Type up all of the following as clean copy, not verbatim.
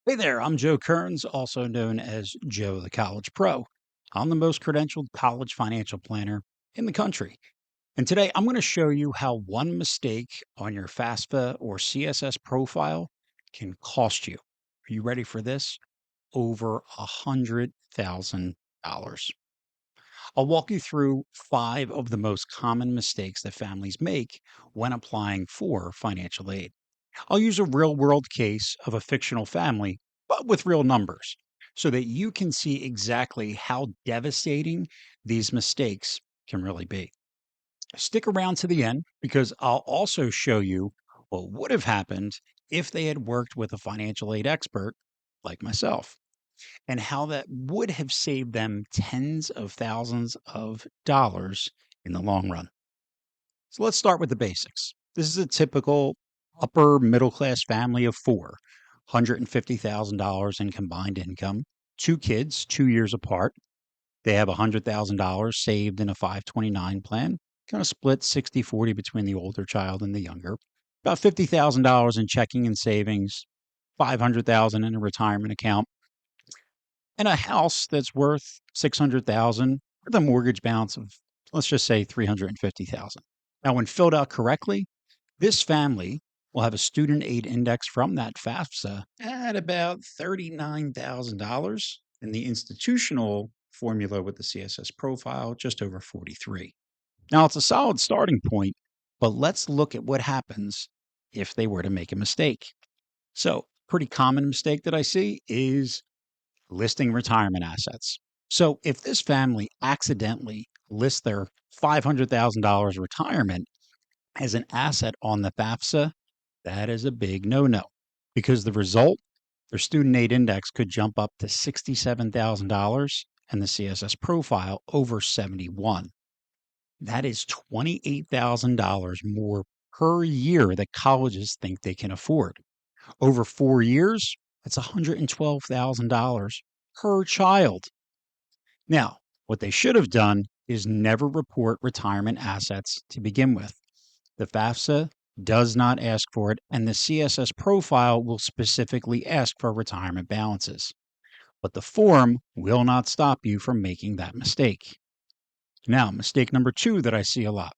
Hey there, I'm Joe Kerins, also known as Joe the College Pro. I'm the most credentialed college financial planner in the country. And today I'm going to show you how one mistake on your FAFSA or CSS profile can cost you. Are you ready for this? Over $100,000. I'll walk you through 5 of the most common mistakes that families make when applying for financial aid. I'll use a real world case of a fictional family, but with real numbers, so that you can see exactly how devastating these mistakes can really be. Stick around to the end because I'll also show you what would have happened if they had worked with a financial aid expert like myself, and how that would have saved them tens of thousands of dollars in the long run. So let's start with the basics. This is a typical upper middle class family of four, $150,000 in combined income, 2 kids, 2 years apart. They have $100,000 saved in a 529 plan, kind of split 60-40 between the older child and the younger. About $50,000 in checking and savings, 500,000 in a retirement account, and a house that's worth 600,000 with a mortgage balance of, let's just say, 350,000. Now, when filled out correctly, this family will have a student aid index from that FAFSA at about $39,000, and the institutional formula with the CSS profile just over 43. Now, it's a solid starting point, but let's look at what happens if they were to make a mistake. So, pretty common mistake that I see is listing retirement assets. So, if this family accidentally lists their $500,000 retirement as an asset on the FAFSA, that is a big no no because the result, their student aid index could jump up to $67,000 and the CSS profile over 71. That is $28,000 more per year that colleges think they can afford. Over 4 years, that's $112,000 per child. Now, what they should have done is never report retirement assets to begin with. The FAFSA does not ask for it, and the CSS profile will specifically ask for retirement balances. But the form will not stop you from making that mistake. Now, mistake number 2 that I see a lot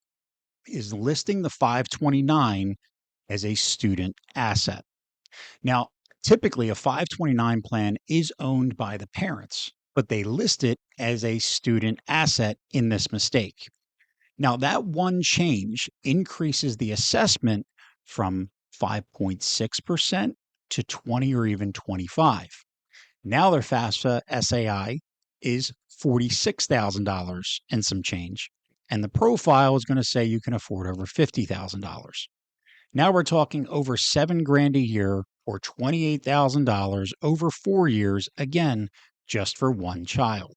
is listing the 529 as a student asset. Now, typically a 529 plan is owned by the parents, but they list it as a student asset in this mistake. Now, that one change increases the assessment from 5.6% to 20 or even 25. Now their FAFSA SAI is $46,000 and some change, and the profile is going to say you can afford over $50,000. Now we're talking over 7 grand a year or $28,000 over 4 years, again, just for one child.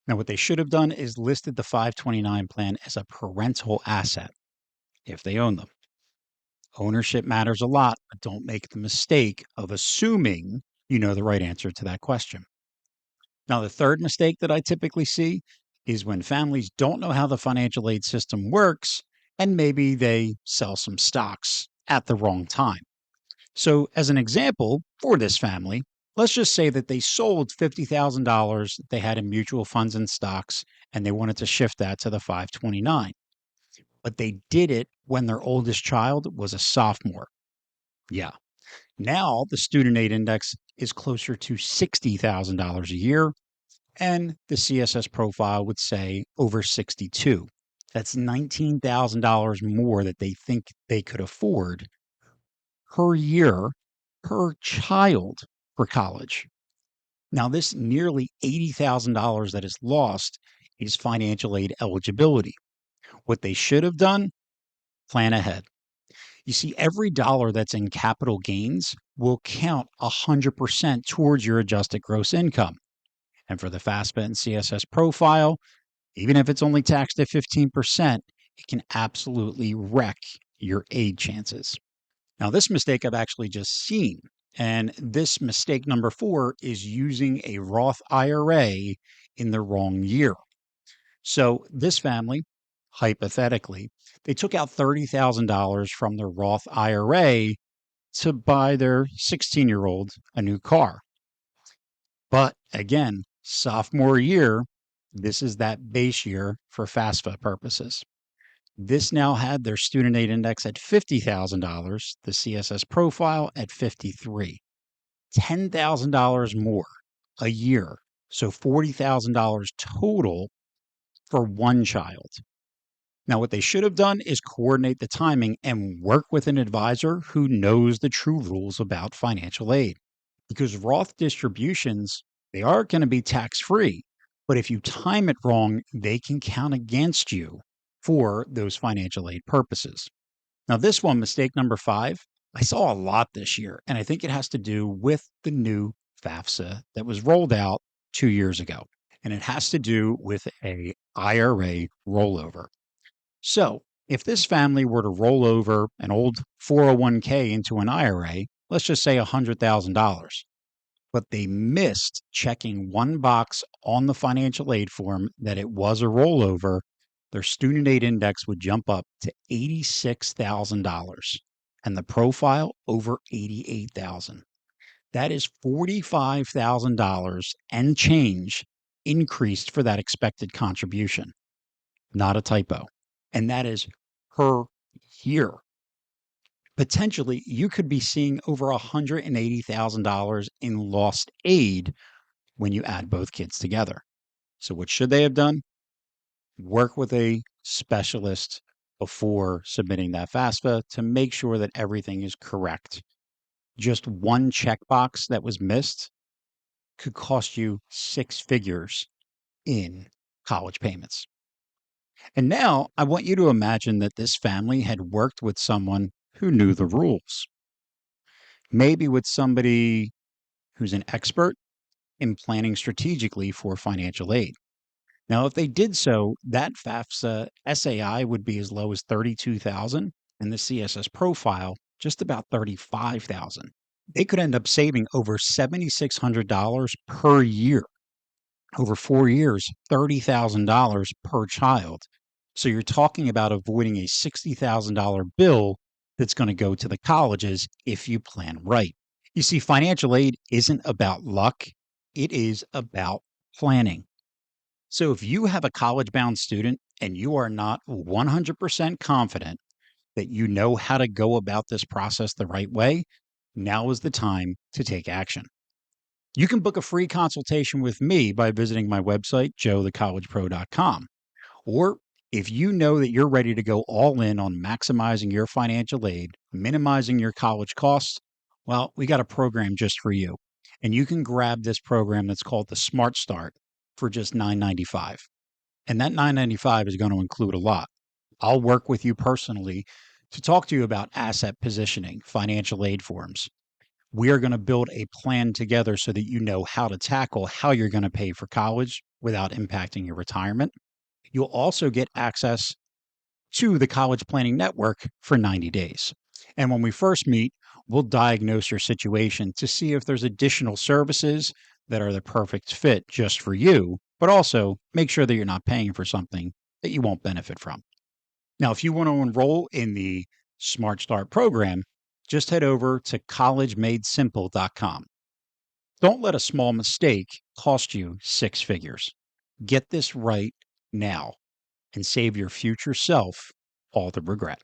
Now, what they should have done is listed the 529 plan as a parental asset if they own them. Ownership matters a lot, but don't make the mistake of assuming you know the right answer to that question. Now, the third mistake that I typically see is when families don't know how the financial aid system works and maybe they sell some stocks at the wrong time. So, as an example, for this family, let's just say that they sold $50,000 that they had in mutual funds and stocks, and they wanted to shift that to the 529. But they did it when their oldest child was a sophomore. Yeah. Now the student aid index is closer to $60,000 a year, and the CSS profile would say over 62. That's $19,000 more that they think they could afford per year per child for college. Now, this nearly $80,000 that is lost is financial aid eligibility. What they should have done, plan ahead. You see, every dollar that's in capital gains will count 100% towards your adjusted gross income. And for the FAFSA and CSS profile, even if it's only taxed at 15%, it can absolutely wreck your aid chances. Now, this mistake I've actually just seen. And this mistake number 4 is using a Roth IRA in the wrong year. So, this family, hypothetically, they took out $30,000 from their Roth IRA to buy their 16-year-old a new car. But again, sophomore year, this is that base year for FAFSA purposes. This now had their student aid index at $50,000, the CSS profile at 53, $10,000 more a year. So $40,000 total for one child. Now, what they should have done is coordinate the timing and work with an advisor who knows the true rules about financial aid. Because Roth distributions, they are going to be tax free. But if you time it wrong, they can count against you for those financial aid purposes. Now, this one, mistake number 5, I saw a lot this year, and I think it has to do with the new FAFSA that was rolled out 2 years ago. And it has to do with a IRA rollover. So, if this family were to roll over an old 401k into an IRA, let's just say $100,000, but they missed checking one box on the financial aid form that it was a rollover, their student aid index would jump up to $86,000 and the profile over $88,000. That is $45,000 and change increased for that expected contribution. Not a typo. And that is per year. Potentially, you could be seeing over $180,000 in lost aid when you add both kids together. So, what should they have done? Work with a specialist before submitting that FAFSA to make sure that everything is correct. Just one checkbox that was missed could cost you 6 figures in college payments. And now I want you to imagine that this family had worked with someone who knew the rules, maybe with somebody who's an expert in planning strategically for financial aid. Now, if they did so, that FAFSA SAI would be as low as 32,000 and the CSS profile just about 35,000. They could end up saving over $7,600 per year. Over 4 years, $30,000 per child. So you're talking about avoiding a $60,000 bill that's going to go to the colleges if you plan right. You see, financial aid isn't about luck, it is about planning. So if you have a college bound student and you are not 100% confident that you know how to go about this process the right way, now is the time to take action. You can book a free consultation with me by visiting my website, joethecollegepro.com. Or if you know that you're ready to go all in on maximizing your financial aid, minimizing your college costs, well, we got a program just for you. And you can grab this program that's called the Smart Start for just $9.95. And that $9.95 is going to include a lot. I'll work with you personally to talk to you about asset positioning, financial aid forms. We are going to build a plan together so that you know how to tackle how you're going to pay for college without impacting your retirement. You'll also get access to the College Planning Network for 90 days. And when we first meet, we'll diagnose your situation to see if there's additional services that are the perfect fit just for you, but also make sure that you're not paying for something that you won't benefit from. Now, if you want to enroll in the Smart Start program, just head over to collegemadesimple.com. Don't let a small mistake cost you 6 figures. Get this right now and save your future self all the regret.